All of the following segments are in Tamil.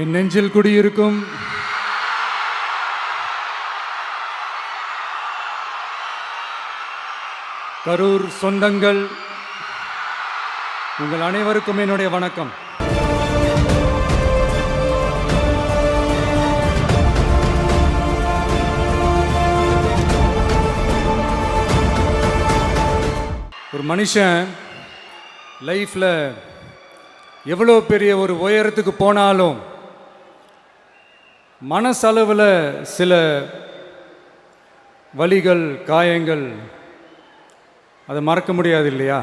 என் நெஞ்சில் குடியிருக்கும் கரூர் சொந்தங்கள், உங்கள் அனைவருக்கும் என்னுடைய வணக்கம். ஒரு மனுஷன் லைஃப்பில் எவ்வளோ பெரிய ஒரு உயரத்துக்கு போனாலும் மனசளவில் சில வலிகள், காயங்கள் அதை மறக்க முடியாது இல்லையா?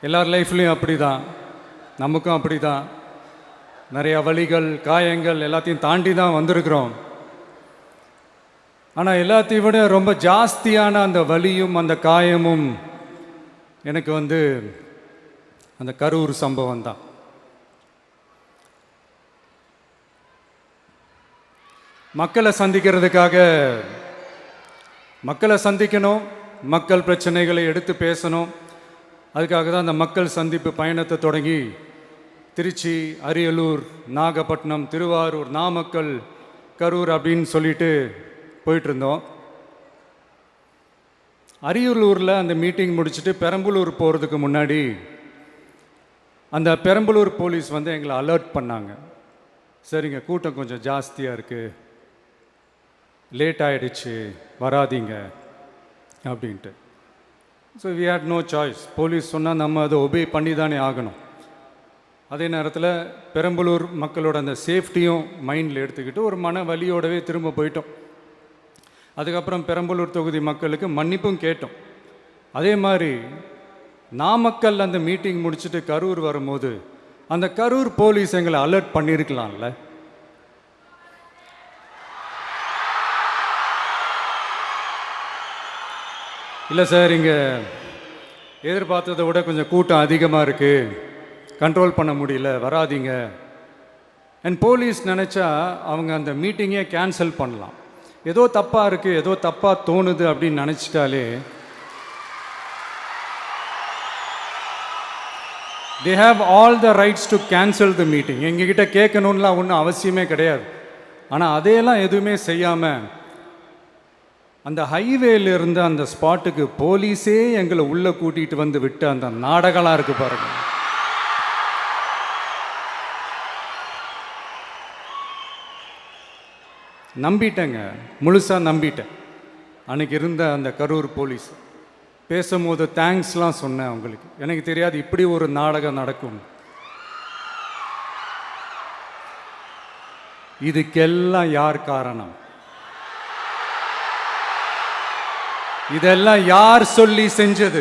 எல்லார் லைஃப்லேயும் அப்படி தான், நமக்கும் அப்படி தான். நிறையா வலிகள், காயங்கள் எல்லாத்தையும் தாண்டி தான் வந்திருக்கிறோம். ஆனால் எல்லாத்தையும் விட ரொம்ப ஜாஸ்தியான அந்த வலியும் அந்த காயமும் எனக்கு அந்த கரூர் சம்பவம் தான். மக்களை சந்திக்கணும், மக்கள் பிரச்சனைகளை எடுத்து பேசணும். அதுக்காக தான் அந்த மக்கள் சந்திப்பு பயணத்தை தொடங்கி திருச்சி, அரியலூர், நாகப்பட்டினம், திருவாரூர், நாமக்கல், கரூர் அப்படின்னு சொல்லிட்டு போயிட்டுருந்தோம். அரியலூரில் அந்த மீட்டிங் முடிச்சுட்டு பெரம்பலூர் போகிறதுக்கு முன்னாடி அந்த பெரம்பலூர் போலீஸ் எங்களை அலர்ட் பண்ணாங்க. சரிங்க, கூட்டம் கொஞ்சம் ஜாஸ்தியாக இருக்குது, லேட் ஆகிடுச்சு, வராதிங்க அப்படின்ட்டு. So we had no choice. Police சொன்னால் நம்ம அதை ஒபே பண்ணி தானே ஆகணும். அதே நேரத்தில் பெரம்பலூர் மக்களோட அந்த சேஃப்டியும் மைண்டில் எடுத்துக்கிட்டு ஒரு மன வலியோடவே திரும்ப போயிட்டோம். அதுக்கப்புறம் பெரம்பலூர் தொகுதி மக்களுக்கு மன்னிப்பும் கேட்டோம். அதே மாதிரி நாமக்கல் அந்த மீட்டிங் முடிச்சுட்டு கரூர் வரும்போது அந்த கரூர் போலீஸ் எங்களை அலர்ட் பண்ணியிருக்கலாம்ல. இல்லை சார், இங்கே எதிர்பார்த்ததை விட கொஞ்சம் கூட்டம் அதிகமாக இருக்குது, கண்ட்ரோல் பண்ண முடியல, வராதிங்க. அண்ட் போலீஸ் நினச்சா அவங்க அந்த மீட்டிங்கே கேன்சல் பண்ணலாம். ஏதோ தப்பாக இருக்குது, ஏதோ தப்பாக தோணுது அப்படின்னு நினச்சிட்டாலே they have all the rights to cancel the meeting. எங்ககிட்ட கேட்கணும்லாம் ஒன்றும் அவசியமே கிடையாது. ஆனால் அதையெல்லாம் எதுவுமே செய்யாமல் அந்த ஹைவேல இருந்து அந்த ஸ்பாட்டுக்கு போலீஸே எங்களை உள்ளே கூட்டிகிட்டு வந்து விட்டு அந்த நாடகம்லாம் இருக்கு பாருங்க. நம்பிட்டேங்க, முழுசாக நம்பிட்டேன். அன்னைக்கு இருந்த அந்த கரூர் போலீஸ் பேசும்போது தேங்க்ஸ்லாம் சொன்னேன் அவங்களுக்கு. எனக்கு தெரியாது இப்படி ஒரு நாடகம் நடக்கும். இதுக்கெல்லாம் யார் காரணம்? இதெல்லாம் யார் சொல்லி செஞ்சது?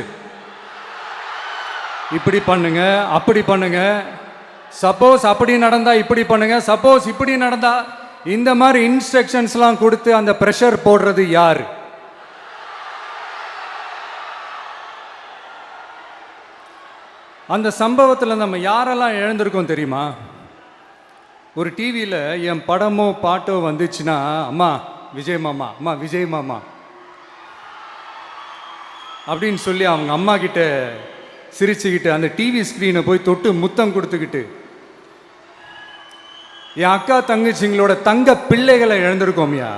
இப்படி பண்ணுங்க, அப்படி பண்ணுங்க, சப்போஸ் அப்படி நடந்தா இப்படி பண்ணுங்க, சப்போஸ் இப்படி நடந்தா இந்த மாதிரி இன்ஸ்ட்ரக்ஷன்ஸ்லாம் கொடுத்து அந்த ப்ரெஷர் போடுறது யார்? அந்த சம்பவத்தில் நம்ம யாரெல்லாம் இழந்திருக்கோம் தெரியுமா? ஒரு டிவியில் என் படமோ பாட்டோ வந்துச்சுன்னா, அம்மா விஜய் மாமா, அம்மா விஜய் மாமா அப்படின்னு சொல்லி அவங்க அம்மா கிட்ட சிரிச்சுக்கிட்டு அந்த டிவி ஸ்க்ரீனை போய் தொட்டு முத்தம் கொடுத்துக்கிட்டு என் அக்கா தங்கச்சிங்களோட தங்க பிள்ளைகளை இழந்திருக்கோம்யா.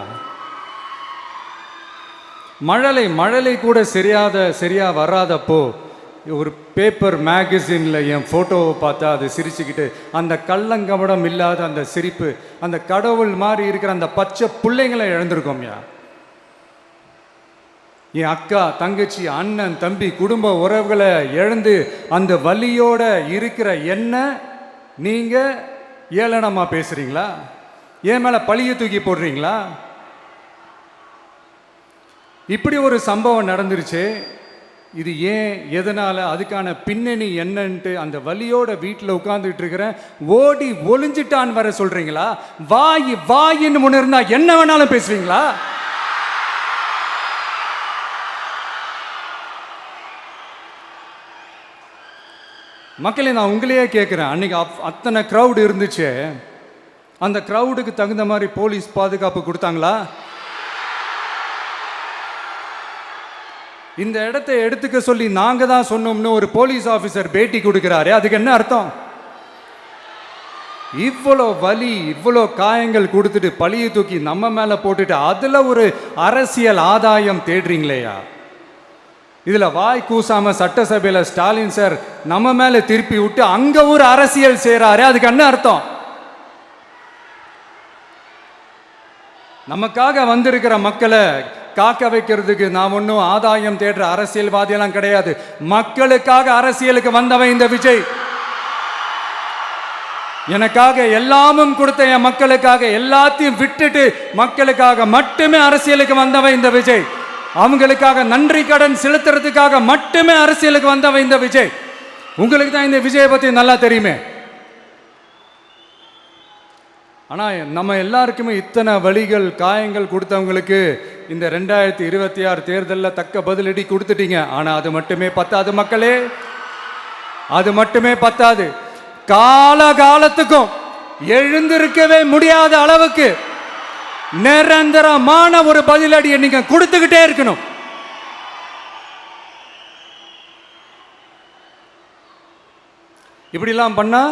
மழலை கூட சரியா வராதப்போ ஒரு பேப்பர் மேகசினில் என் ஃபோட்டோவை பார்த்தா அது சிரிச்சுக்கிட்டு அந்த கள்ளங்கபடம் இல்லாத அந்த சிரிப்பு, அந்த கடவுள் மாதிரி இருக்கிற அந்த பச்சை பிள்ளைங்களை இழந்திருக்கோம்யா. என் அக்கா, தங்கச்சி, அண்ணன், தம்பி, குடும்ப உறவுகளை இழந்து அந்த வலியோட இருக்கிற என்ன நீங்கள் ஏளனமாக பேசுகிறீங்களா? என் மேலே பழியை தூக்கி போடுறீங்களா? இப்படி ஒரு சம்பவம் நடந்துருச்சு. இது ஏன், எதனால், அதுக்கான பின்னணி என்னன்ட்டு அந்த வலியோட வீட்டில் உட்கார்ந்துட்டு இருக்கிறேன். ஓடி ஒளிஞ்சிட்டான்னு வர சொல்கிறீங்களா? வாயின்னு முன்ன இருந்தா என்ன வேணாலும் பேசுவீங்களா? மக்களே, நான் உங்களையே கேட்குறேன். அன்றைக்கி அத்தனை க்ரௌடு இருந்துச்சு, அந்த க்ரௌடுக்கு தகுந்த மாதிரி போலீஸ் பாதுகாப்பு கொடுத்தாங்களா? இந்த இடத்தை எடுத்துக்க சொல்லி நாங்கள் தான் சொன்னோம்னு ஒரு போலீஸ் ஆஃபீஸர் பேட்டி கொடுக்குறாரு. அதுக்கு என்ன அர்த்தம்? இவ்வளோ வலி, இவ்வளோ காயங்கள் கொடுத்துட்டு பழியை தூக்கி நம்ம மேல போட்டுட்டு அதுல ஒரு அரசியல் ஆதாயம் தேடுறீங்களேயா? இதுல வாய் கூசாம சட்டசபையில ஸ்டாலின் சார் நம்ம மேல திருப்பி விட்டு அங்க ஒரு அரசியல் செய்றாரு. அதுக்கு என்ன அர்த்தம்? நமக்காக வந்திருக்கிற மக்களை காக்க வைக்கிறதுக்கு நான் ஒன்றும் ஆதாயம் தேடுற அரசியல்வாதியெல்லாம் கிடையாது. மக்களுக்காக அரசியலுக்கு வந்தவன் இந்த விஜய். எனக்காக எல்லாமும் கொடுத்த என் மக்களுக்காக எல்லாத்தையும் விட்டுட்டு மக்களுக்காக மட்டுமே அரசியலுக்கு வந்தவன் இந்த விஜய். அவங்களுக்காக நன்றி கடன் செலுத்துறதுக்காக மட்டுமே அரசியலுக்கு வந்தவன் இந்த விஜய். உங்களுக்கு தான் இந்த விஜயை பத்தி நல்லா தெரியுமே. ஆனா நம்ம எல்லாருக்குமே இத்தனை வலிகள் காயங்கள் கொடுத்தவங்களுக்கு இந்த 2026 தேர்தலில் தக்க பதிலடி கொடுத்துட்டீங்க. ஆனா அது மட்டுமே பத்தாது மக்களே, அது மட்டுமே பத்தாது. காலகாலத்துக்கும் எழுந்திருக்கவே முடியாத அளவுக்கு நிரந்தரமான ஒரு பதிலடியை நீங்க கொடுத்துக்கிட்டே இருக்கணும். இப்படிலாம் பண்ணா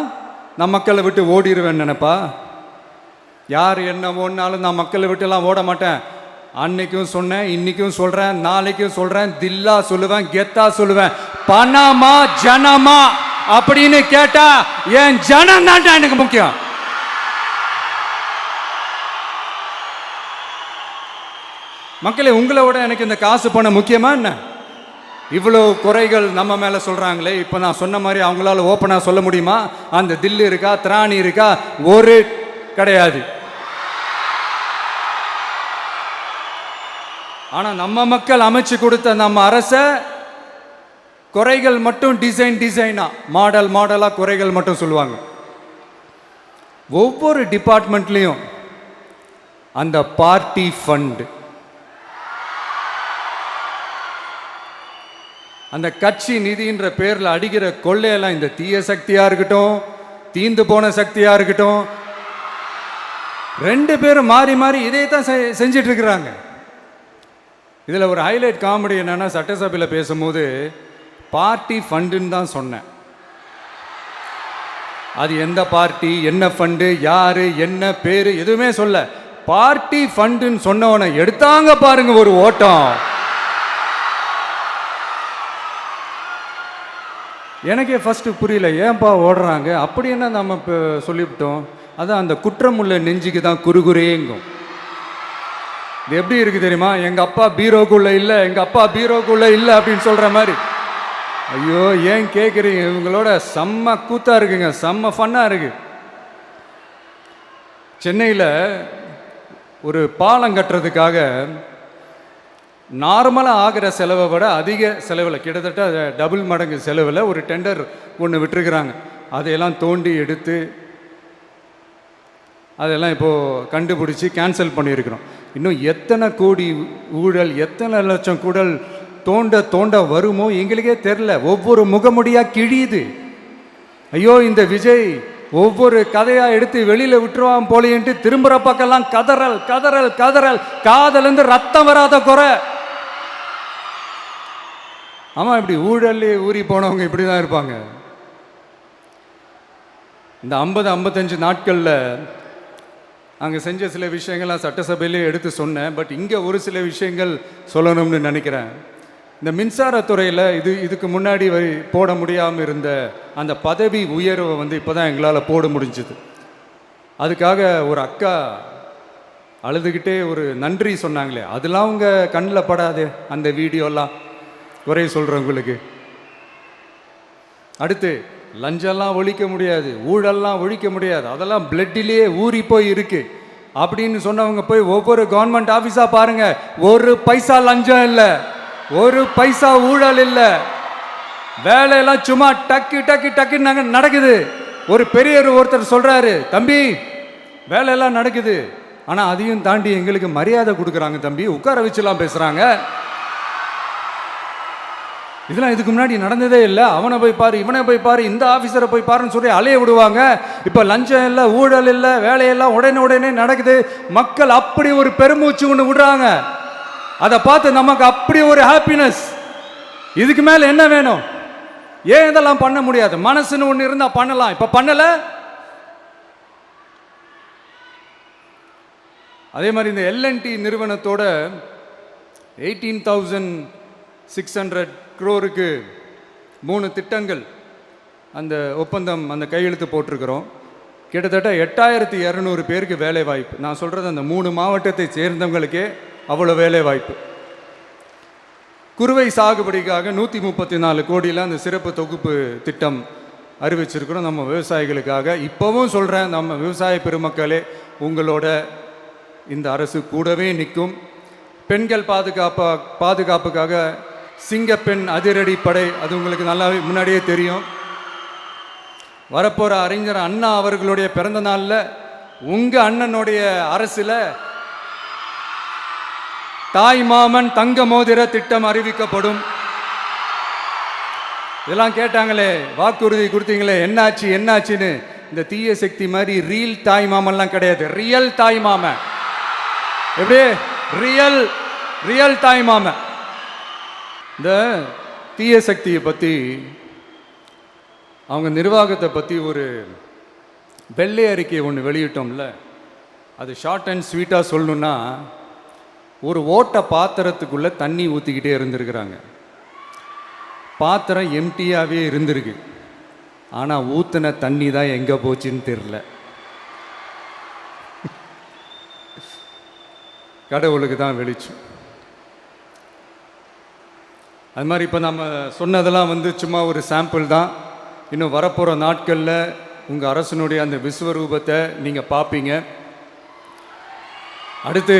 நான் மக்களை விட்டு ஓடிடுவேன் நினைப்பா? யார் என்ன ஓடினாலும் நான் மக்களை விட்டு எல்லாம் ஓட மாட்டேன். அன்னைக்கும் சொன்னேன், இன்னைக்கும் சொல்றேன், நாளைக்கும் சொல்றேன், தில்லா சொல்லுவேன், கெத்தா சொல்லுவேன். பணமா ஜனமா அப்படின்னு கேட்டா என் ஜனம் தான் எனக்கு முக்கியம். மக்களே, உங்களை விட எனக்கு இந்த காசு பணம் முக்கியமா என்ன? இவ்வளோ குறைகள் நம்ம மேல சொல்றாங்களே, இப்ப நான் சொன்ன மாதிரி அவங்களால ஓப்பனா சொல்ல முடியுமா? அந்த தில்லு இருக்கா, திராணி இருக்கா? ஒரு கிடையாது. ஆனா நம்ம மக்கள் அமைச்சு கொடுத்த நம்ம அரச குறைகள் மட்டும் டிசைனா மாடலா குறைகள் மட்டும் சொல்லுவாங்க. ஒவ்வொரு டிபார்ட்மெண்ட்லயும் அந்த பார்ட்டி ஃபண்ட், அந்த கட்சி நிதின்ற பேர்ல அடிக்கிற கொள்ளையெல்லாம் இந்த தீய சக்தியா இருக்கட்டும், தீந்து போன சக்தியா இருக்கட்டும், ரெண்டு பேரும் மாறி மாறி இதே தான் செஞ்சிட்டு இருக்கிறாங்க. இதுல ஒரு ஹைலைட் காமெடி என்னன்னா, சட்டசபையில் பேசும்போது பார்ட்டி ஃபண்டுன்னு தான் சொன்னேன். அது எந்த பார்ட்டி, என்ன ஃபண்டு, யாரு, என்ன பேரு எதுவுமே சொல்ல. பார்ட்டி ஃபண்டுன்னு சொன்னவனை எடுத்தாங்க பாருங்க ஒரு ஓட்டம். எனக்கே ஃபர்ஸ்ட் புரியல, ஏன்பா ஓடுறாங்க? அப்படி என்ன நம்ம இப்போ சொல்லிவிட்டோம்? அதான் அந்த குற்றமுள்ள நெஞ்சுக்கு தான் குறுகுறேங்கும். இது எப்படி இருக்கு தெரியுமா? எங்க அப்பா பீரோக்குள்ள இல்லை, எங்க அப்பா பீரோக்குள்ள இல்லை அப்படின்னு சொல்ற மாதிரி. ஐயோ, ஏன் கேட்குறீங்க? இவங்களோட செம்ம கூத்தா இருக்குங்க, செம்ம ஃபன்னா இருக்கு. சென்னையில் ஒரு பாலம் கட்டுறதுக்காக நார்மலாக ஆகிற செலவை விட அதிக செலவில், கிட்டத்தட்ட டபுள் மடங்கு செலவில் ஒரு டெண்டர் ஒன்று விட்டுருக்குறாங்க. அதையெல்லாம் தோண்டி எடுத்து அதெல்லாம் இப்போது கண்டுபிடிச்சி கேன்சல் பண்ணியிருக்கிறோம். இன்னும் எத்தனை கோடி ஊழல், எத்தனை லட்சம் குடல் தோண்ட வருமோ எங்களுக்கே தெரில. ஒவ்வொரு முகமுடியாக கிழியுது. ஐயோ, இந்த விஜய் ஒவ்வொரு கதையாக எடுத்து வெளியில் விட்டுருவான் போலேன்ட்டு திரும்புகிற பக்கம்லாம் கதறல் கதறல் கதறல், காதலேருந்து ரத்தம் வராத குறை. ஆமாம், இப்படி ஊழல்லே ஊறி போனவங்க இப்படி தான் இருப்பாங்க. இந்த 50-55 நாட்களில் அங்கே செஞ்ச சில விஷயங்கள்லாம் சட்டசபையிலே எடுத்து சொன்னேன். பட் இங்கே ஒரு சில விஷயங்கள் சொல்லணும்னு நினைக்கிறேன். இந்த மின்சாரத்துறையில் இதுக்கு முன்னாடி போட முடியாமல் இருந்த அந்த பதவி உயர்வை இப்போ தான் எங்களால் போட முடிஞ்சுது. அதுக்காக ஒரு அக்கா அழுதுகிட்டே ஒரு நன்றி சொன்னாங்களே, அதெல்லாம் அவங்க கண்ணில் படாதே அந்த வீடியோலாம், குறை சொல்கிறவங்களுக்கு. அடுத்து லஞ்சம்லாம் ஒழிக்க முடியாது, ஊழல்லாம் ஒழிக்க முடியாது, அதெல்லாம் பிளட்டிலேயே ஊறி போய் இருக்கு அப்படின்னு சொன்னவங்க போய் ஒவ்வொரு கவர்மெண்ட் ஆஃபீஸாக பாருங்க. ஒரு பைசா லஞ்சம் இல்லை, ஒரு பைசா ஊழல் இல்லை, வேலையெல்லாம் சும்மா டக்கு டக்கு டக்குன்னு நடக்குது. ஒரு பெரியவர் ஒருத்தர் சொல்றாரு, தம்பி வேலையெல்லாம் நடக்குது, ஆனால் அதையும் தாண்டி எங்களுக்கு மரியாதை கொடுக்குறாங்க தம்பி, உட்கார வச்சுலாம் பேசுகிறாங்க. இதெல்லாம் இதுக்கு முன்னாடி நடந்ததே இல்லை. அவனை போய் பாரு, இவனை போய் பாரு, இந்த ஆஃபீஸரை போய் பாருன்னு சொல்லி அலைய விடுவாங்க. இப்போ லஞ்சம் இல்லை, ஊழல் இல்லை, வேலையெல்லாம் உடனே நடக்குது. மக்கள் அப்படி ஒரு பெருமூச்சு ஒன்று விடுறாங்க. அதை பார்த்து நமக்கு அப்படி ஒரு ஹாப்பினஸ். இதுக்கு மேலே என்ன வேணும்? ஏன் இதெல்லாம் பண்ண முடியாது? மனசுன்னு ஒன்று இருந்தால் பண்ணலாம். இப்போ பண்ணலை. அதே மாதிரி இந்த எல்என்டி நிறுவனத்தோட 18,600 crore-க்கு 3 திட்டங்கள் அந்த ஒப்பந்தம் அந்த கையெழுத்து போட்டிருக்கிறோம். கிட்டத்தட்ட 8,200 பேருக்கு வேலை வாய்ப்பு. நான் சொல்கிறது அந்த 3 மாவட்டத்தை சேர்ந்தவங்களுக்கே அவ்வளோ வேலை வாய்ப்பு. குறுவை சாகுபடிக்காக 134 கோடியில் அந்த சிறப்பு தொகுப்பு திட்டம் அறிவிச்சிருக்கிறோம் நம்ம விவசாயிகளுக்காக. இப்போவும் சொல்கிறேன், நம்ம விவசாய பெருமக்களே, உங்களோட இந்த அரசு கூடவே நிற்கும். பெண்கள் பாதுகாப்புக்காக சிங்கப்பெண் அதிரடி படை, அது உங்களுக்கு நல்லா முன்னாடியே தெரியும். வரப்போகிற அறிஞர் அண்ணா அவர்களுடைய பிறந்த நாளில் உங்கள் அண்ணனுடைய அரசில் தாய் மாமன் தங்க மோதிர திட்டம் அறிவிக்கப்படும். இதெல்லாம் கேட்டாங்களே, வாக்குறுதி கொடுத்தீங்களே, என்னாச்சு என்னாச்சுன்னு. இந்த தீய சக்தி மாதிரி ரியல் தாய் மாமன்லாம் கிடையாது, ரியல் தாய் மாமன். எப்படி ரியல் தாய் மாமன். இந்த தீய சக்தியை பற்றி, அவங்க நிர்வாகத்தை பற்றி ஒரு வெள்ளை அறிக்கை ஒன்று வெளியிட்டோம்ல, அது ஷார்ட் அண்ட் ஸ்வீட்டாக சொல்லணுன்னா, ஒரு ஓட்டை பாத்திரத்துக்குள்ளே தண்ணி ஊற்றிக்கிட்டே இருந்திருக்கிறாங்க. பாத்திரம் எம்டியாகவே இருந்திருக்கு, ஆனால் ஊற்றின தண்ணி தான் எங்கே போச்சுன்னு தெரில. கடவுளுக்கு தான் வெளிச்சம். அது மாதிரி இப்போ நம்ம சொன்னதெல்லாம் சும்மா ஒரு சாம்பிள் தான். இன்னும் வரப்போகிற நாட்களில் உங்கள் அரசனுடைய அந்த விஸ்வரூபத்தை நீங்கள் பார்ப்பீங்க. அடுத்து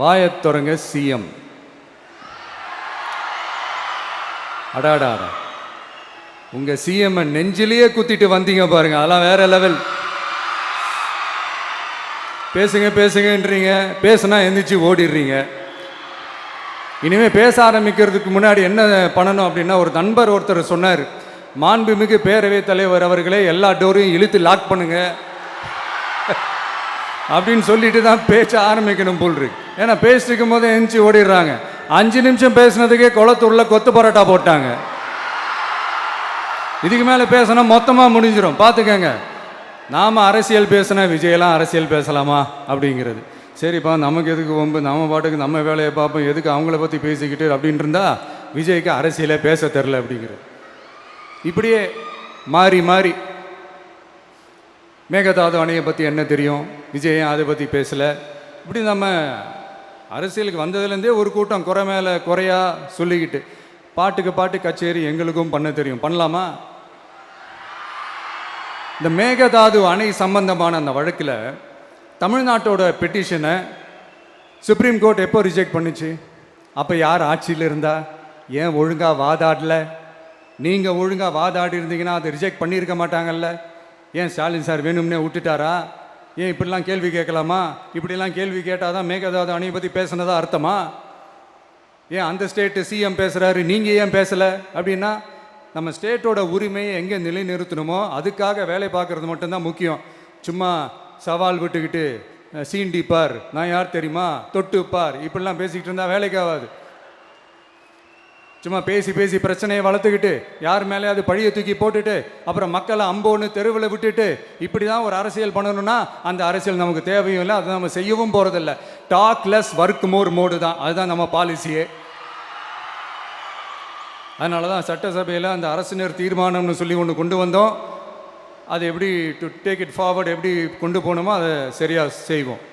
வாயத் தொடங்க சிஎம். அடாடாடா, உங்கள் சிஎம் நெஞ்சிலேயே குத்திட்டு வந்தீங்க பாருங்க, அதெல்லாம் வேற லெவல். பேசுங்கன்றீங்க, பேசுனா எந்திரிச்சு ஓடிடுறீங்க. இனிமேல் பேச ஆரம்பிக்கிறதுக்கு முன்னாடி என்ன பண்ணணும் அப்படின்னா, ஒரு நண்பர் ஒருத்தர் சொன்னார், மாண்புமிகு பேரவைத் தலைவர் அவர்களே, எல்லா டோரையும் இழுத்து லாக் பண்ணுங்க அப்படின்னு சொல்லிட்டு தான் பேச்ச ஆரம்பிக்கணும் போல் இருக்கு. ஏன்னா பேசிட்டு இருக்கும் போது எந்திரிச்சு ஓடிடுறாங்க. 5 நிமிஷம் பேசினதுக்கே குளத்தூர்ல கொத்து பரோட்டா போட்டாங்க. இதுக்கு மேலே பேசினா மொத்தமாக முடிஞ்சிடும், பார்த்துக்கங்க. நாம் அரசியல் பேசினா விஜயெல்லாம் அரசியல் பேசலாமா அப்படிங்கிறது. சரிப்பா, நமக்கு எதுக்கு வம்பு, நம்ம பாட்டுக்கு நம்ம வேலையை பார்ப்போம், எதுக்கு அவங்கள பற்றி பேசிக்கிட்டு அப்படின்னு இருந்தால் விஜய்க்கு அரசியலே பேச தெரில அப்படிங்கிறது. இப்படியே மாறி மாறி மேகதாது அணையை பற்றி என்ன தெரியும், விஜயம் அதை பற்றி பேசலை. இப்படி நம்ம அரசியலுக்கு வந்ததுலேருந்தே ஒரு கூட்டம் குறை மேலே குறையா சொல்லிக்கிட்டு, பாட்டுக்கு பாட்டு கச்சேரி எங்களுக்கும் பண்ண தெரியும், பண்ணலாமா? இந்த மேகதாது அணை சம்பந்தமான அந்த வழக்கில் தமிழ்நாட்டோட பெட்டிஷனை சுப்ரீம் கோர்ட் எப்போ ரிஜெக்ட் பண்ணுச்சு? அப்போ யார் ஆட்சியில் இருந்தா? ஏன் ஒழுங்காக வாதாடல? நீங்கள் ஒழுங்காக வாதாடி இருந்தீங்கன்னா அதை ரிஜெக்ட் பண்ணியிருக்க மாட்டாங்கல்ல. ஏன் ஸ்டாலின் சார் வேணும்னே விட்டுட்டாரா? ஏன் இப்படிலாம் கேள்வி கேட்கலாமா? இப்படிலாம் கேள்வி கேட்டால் தான் மேகதாது அணையை பற்றி பேசுனதா அர்த்தமா? ஏன் அந்த ஸ்டேட்டு சிஎம் பேசுகிறாரு, நீங்கள் ஏன் பேசலை அப்படின்னா, நம்ம ஸ்டேட்டோட உரிமையை எங்கே நிலைநிறுத்தணுமோ அதுக்காக வேலை பார்க்குறது மட்டும்தான் முக்கியம். சும்மா சவால் விட்டுக்கிட்டு சீண்டிப்பார், நான் யார் தெரியுமா, தொட்டுப்பார், இப்படிலாம் பேசிக்கிட்டு இருந்தால் வேலைக்கு ஆகாது. சும்மா பேசி பேசி பிரச்சனையை வளர்த்துக்கிட்டு யார் மேலே அது பழியை தூக்கி போட்டுட்டு அப்புறம் மக்களை அம்போன்னு தெருவில் விட்டுட்டு இப்படி தான் ஒரு அரசியல் பண்ணணும்னா அந்த அரசியல் நமக்கு தேவையும் இல்லை, அதை நம்ம செய்யவும் போகிறதில்ல. Talk less work more mode தான், அதுதான் நம்ம பாலிசியே. அதனால தான் சட்டசபையில் அந்த அரசினர் தீர்மானம்னு சொல்லி ஒன்று கொண்டு வந்தோம். அது எப்படி டு டேக் இட் ஃபார்வர்ட், எப்படி கொண்டு போகணுமோ அதை சரியாக செய்வோம்.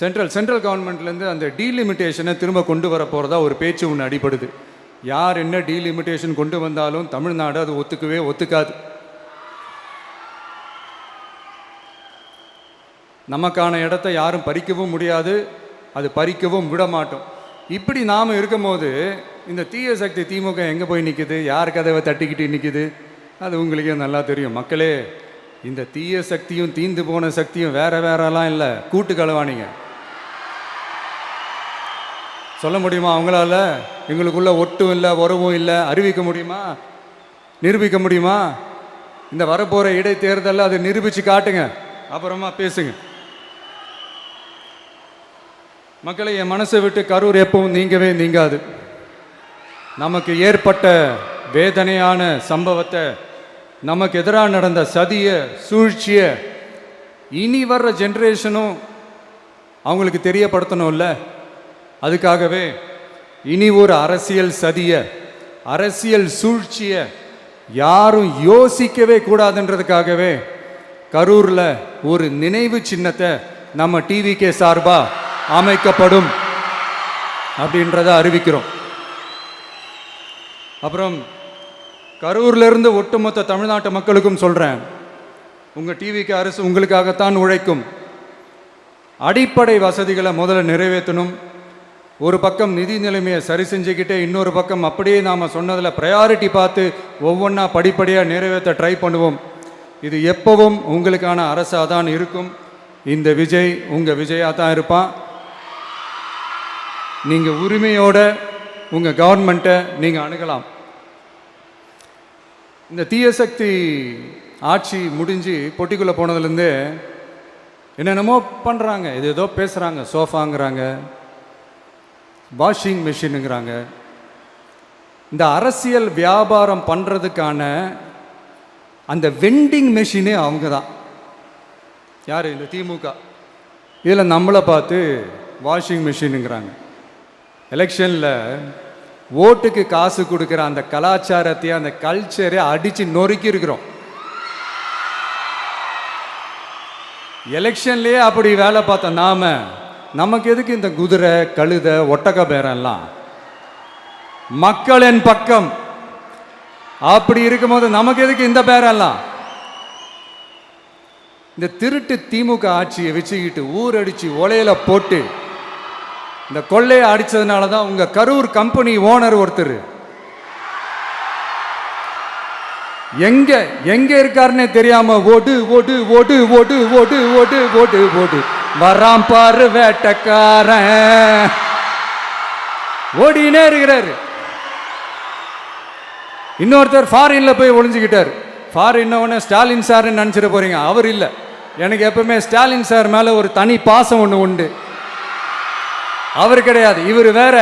சென்ட்ரல் கவர்மெண்ட்லேருந்து அந்த டீலிமிட்டேஷனை திரும்ப கொண்டு வர போகிறதா ஒரு பேச்சு ஒன்று அடிபடுது. யார் என்ன டீலிமிட்டேஷன் கொண்டு வந்தாலும் தமிழ்நாடு அது ஒத்துக்காது. நமக்கான இடத்த யாரும் பறிக்கவும் முடியாது, அது பறிக்கவும் விட மாட்டோம். இப்படி நாம் இருக்கும் போது இந்த தீய சக்தி திமுக எங்கே போய் நிற்குது, யார் கதவை தட்டிக்கிட்டு நிற்குது, அது உங்களுக்கே நல்லா தெரியும். மக்களே, இந்த தீய சக்தியும் தீந்து போன சக்தியும் வேறலாம் இல்லை, கூட்டு களவாணிங்க. சொல்ல முடியுமா அவங்களால? எங்களுக்குள்ள ஒட்டும் இல்லை, உறவும் இல்லை, அறிவிக்க முடியுமா, நிரூபிக்க முடியுமா? இந்த வரப்போகிற இடைத்தேர்தலில் அதை நிரூபித்து காட்டுங்க, அப்புறமா பேசுங்க. மக்களை, என் மனசை விட்டு கரூர் எப்பவும் நீங்காது. நமக்கு ஏற்பட்ட வேதனையான சம்பவத்தை, நமக்கு எதிராக நடந்த சதியை, சூழ்ச்சியை இனி வர்ற ஜென்ரேஷனும் அவங்களுக்கு தெரியப்படுத்தணும்ல. அதுக்காகவே இனி ஒரு அரசியல் சதிய, அரசியல் சூழ்ச்சிய யாரும் யோசிக்கவே கூடாதுன்றதுக்காகவே கரூரில் ஒரு நினைவு சின்னத்தை நம்ம டிவிகே சார்பா அமைக்கப்படும் அப்படின்றத அறிவிக்கிறோம். அப்புறம் கரூர்லேருந்து ஒட்டுமொத்த தமிழ்நாட்டு மக்களுக்கும் சொல்கிறேன், உங்கள் டிவிகே அரசு உங்களுக்காகத்தான் உழைக்கும். அடிப்படை வசதிகளை முதல்ல நிறைவேற்றணும். ஒரு பக்கம் நிதி நிலைமையை சரி செஞ்சுக்கிட்டே, இன்னொரு பக்கம் அப்படியே நாம் சொன்னதில் ப்ரையாரிட்டி பார்த்து ஒவ்வொன்றா படிப்படியாக நிறைவேற்ற ட்ரை பண்ணுவோம். இது எப்பவும் உங்களுக்கான அரசாக தான் இருக்கும். இந்த விஜய் உங்கள் விஜயாக தான் இருப்பான். நீங்கள் உரிமையோட உங்கள் கவர்மெண்ட்டை நீங்கள் அணுகலாம். இந்த தீய சக்தி ஆட்சி முடிஞ்சு பொட்டிக்குள்ளே போனதுலேருந்து என்னென்னமோ பண்ணுறாங்க, இது ஏதோ பேசுகிறாங்க. சோஃபாங்கிறாங்க, வாஷிங் மிஷினுங்கிறாங்க. இந்த அரசியல் வியாபாரம் பண்ணுறதுக்கான அந்த வெண்டிங் மெஷினே அவங்க தான். யார்? இந்த திமுக. இதில் நம்மளை பார்த்து வாஷிங் மிஷினுங்கிறாங்க. எலெக்ஷனில் ஓட்டுக்கு காசு கொடுக்குற அந்த கலாச்சாரத்தையும் அந்த கல்ச்சரை அடித்து நொறுக்கி இருக்கிறோம். எலெக்ஷன்லேயே அப்படி வேலை பார்த்தோம். நமக்கு எதுக்கு இந்த குதிரை, கழுதை, ஒட்டக பேரெல்லாம்? மக்களின் பக்கம். அப்படி இருக்கும்போது நமக்கு எதுக்கு இந்த பேரெல்லாம்? இந்த திருட்டு திமுக ஆட்சியை வச்சுக்கிட்டு ஊரடிச்சு ஒலையில போட்டு இந்த கொள்ளையை அடிச்சதுனால தான் உங்க கரூர் கம்பெனி ஓனர் ஒருத்தர் எங்க எங்க இருக்காருன்னே தெரியாம ஓடு ஓடு ஓடு ஓடு ஓடு ஓடு ஓடு ஓடு வராம் பாரு வேட்டக்காரன் ஓடினே இருக்கிறாரு. இன்னொருத்தர் ஃபாரின்ல போய் ஒளிஞ்சுக்கிட்டார். ஃபாரின் ஸ்டாலின் சார்ன்னு நினச்சிட போறீங்க. அவர் இல்லை. எனக்கு எப்பவுமே ஸ்டாலின் சார் மேல ஒரு தனி பாசம் ஒன்று உண்டு. அவர் கிடையாது, இவர் வேற.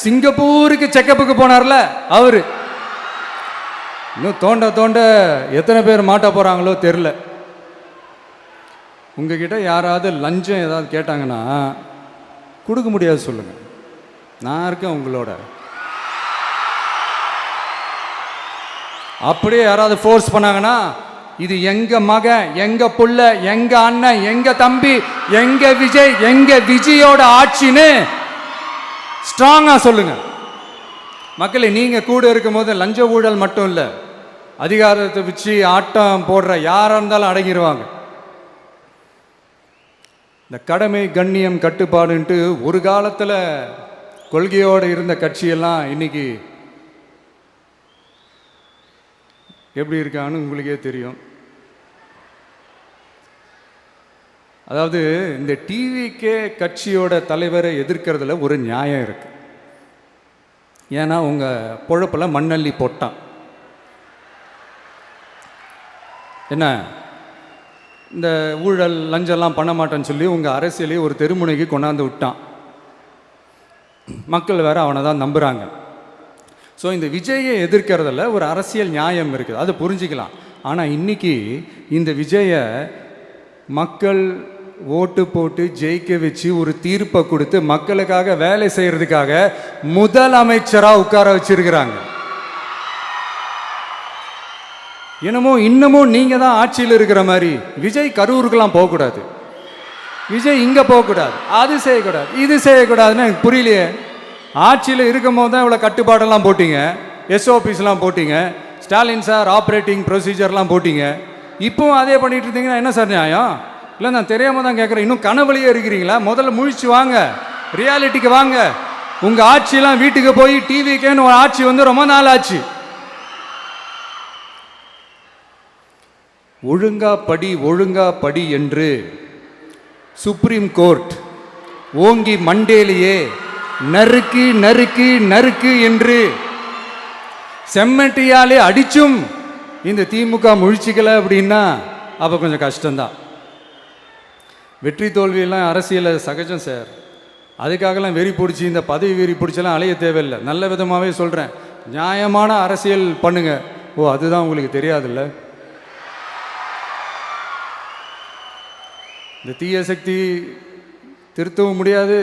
சிங்கப்பூருக்கு செக்கப்புக்கு போனார்ல அவரு. இன்னும் தோண்ட தோண்ட எத்தனை பேர் மாட்ட போறாங்களோ தெரியல. உங்ககிட்ட யாராவது லஞ்சம் ஏதாவது கேட்டாங்கன்னா கொடுக்க முடியாது சொல்லுங்க, நான் இருக்கேன் உங்களோட. அப்படியே யாராவது ஃபோர்ஸ் பண்ணாங்கன்னா இது எங்க மகன், எங்க புள்ள, எங்க அண்ணன், எங்க தம்பி, எங்க விஜய், எங்க விஜயோட ஆட்சின்னு ஸ்ட்ராங்கா சொல்லுங்க. மக்களே, நீங்க கூட இருக்கும் போது லஞ்ச ஊழல் மட்டும் இல்லை, அதிகாரத்தை வச்சு ஆட்டம் போடுற யாரா இருந்தாலும் அடங்கிடுவாங்க. இந்த கடமை, கண்ணியம், கட்டுப்பாடுன்ட்டு ஒரு காலத்தில் கொள்கையோடு இருந்த கட்சியெல்லாம் இன்னைக்கு எப்படி இருக்கான்னு உங்களுக்கே தெரியும். அதாவது இந்த டிவிகே கட்சியோட தலைவரை எதிர்க்கிறதுல ஒரு நியாயம் இருக்கு. ஏன்னா உங்க பொழப்புல மண்ணள்ளி போட்டான். என்ன இந்த ஊழல் லஞ்சம்லாம் பண்ண மாட்டேன்னு சொல்லி உங்க அரசியலையே ஒரு தெருமுனைக்கு கொண்டாந்து விட்டான். மக்கள் வேற அவனை தான் நம்புறாங்க. ஸோ இந்த விஜயை எதிர்க்கிறதுல ஒரு அரசியல் நியாயம் இருக்குது, அதை புரிஞ்சுக்கலாம். ஆனால் இன்னைக்கு இந்த விஜயை மக்கள் ஓட்டு போட்டு ஜெயிக்க வச்சு ஒரு தீர்ப்பை கொடுத்து மக்களுக்காக வேலை செய்யறதுக்காக முதலமைச்சராக உட்கார வச்சிருக்கிறாங்க. என்னமோ இன்னமும் நீங்க தான் ஆட்சியில் இருக்கிற மாதிரி. விஜய் கரூருக்கெல்லாம் போகக்கூடாது, விஜய் இங்க போகக்கூடாது, அது செய்யக்கூடாது, இது செய்யக்கூடாதுன்னு எனக்கு புரியலையே. ஆட்சியில் இருக்கும் போது தான் இவ்வளோ கட்டுப்பாடெல்லாம் போட்டீங்க, எஸ்ஓபிஸ்லாம் போட்டீங்க, ஸ்டாலின் சார் ஆப்ரேட்டிங் ப்ரொசீஜர்லாம் போட்டீங்க. இப்போவும் அதே பண்ணிட்டு இருந்தீங்கன்னா என்ன சார் நியாயம்? இல்லை, நான் தெரியாம தான் கேட்குறேன். இன்னும் கனவுலையே இருக்கிறீங்களா? முதல்ல முழிச்சு வாங்க, ரியாலிட்டிக்கு வாங்க. உங்கள் ஆட்சியெல்லாம் வீட்டுக்கு போய் டிவிக்கேன்னு ஒரு ஆட்சி வந்து ரொம்ப நாள் ஆச்சு. ஒழுங்கா படி, ஒழுங்கா படி என்று சுப்ரீம் கோர்ட் ஓங்கி மண்டேலியே நறுக்கு நறுக்கு நறுக்கு என்று செம்மட்டியாலே அடிச்சும் இந்த திமுக முழிச்சிக்கல அப்படின்னா அப்போ கொஞ்சம் கஷ்டம்தான். வெற்றி தோல்வியெல்லாம் அரசியல் சகஜம் சார். அதுக்காகலாம் வெறி பிடிச்சி இந்த பதவி வெறி பிடிச்செல்லாம் அலைய தேவையில்லை. நல்ல விதமாகவே சொல்கிறேன், நியாயமான அரசியல் பண்ணுங்க. ஓ, அதுதான் உங்களுக்கு தெரியாதுல்ல? இந்த தீய சக்தி திருத்தவும் முடியாது.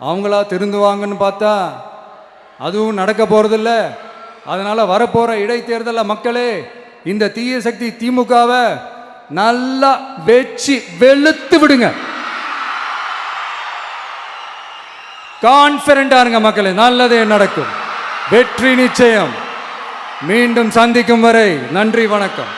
அவங்களா திருந்துவாங்கன்னு பார்த்தா அதுவும் நடக்க போகிறதில்ல. அதனால் வரப்போகிற இடைத்தேர்தலில் மக்களே இந்த தீய சக்தி திமுகவை நல்லா வெச்சு வெளுத்து விடுங்க. கான்ஃபிடண்டா இருங்க மக்களே, நல்லதே நடக்கும். வெற்றி நிச்சயம். மீண்டும் சந்திக்கும் வரை நன்றி, வணக்கம்.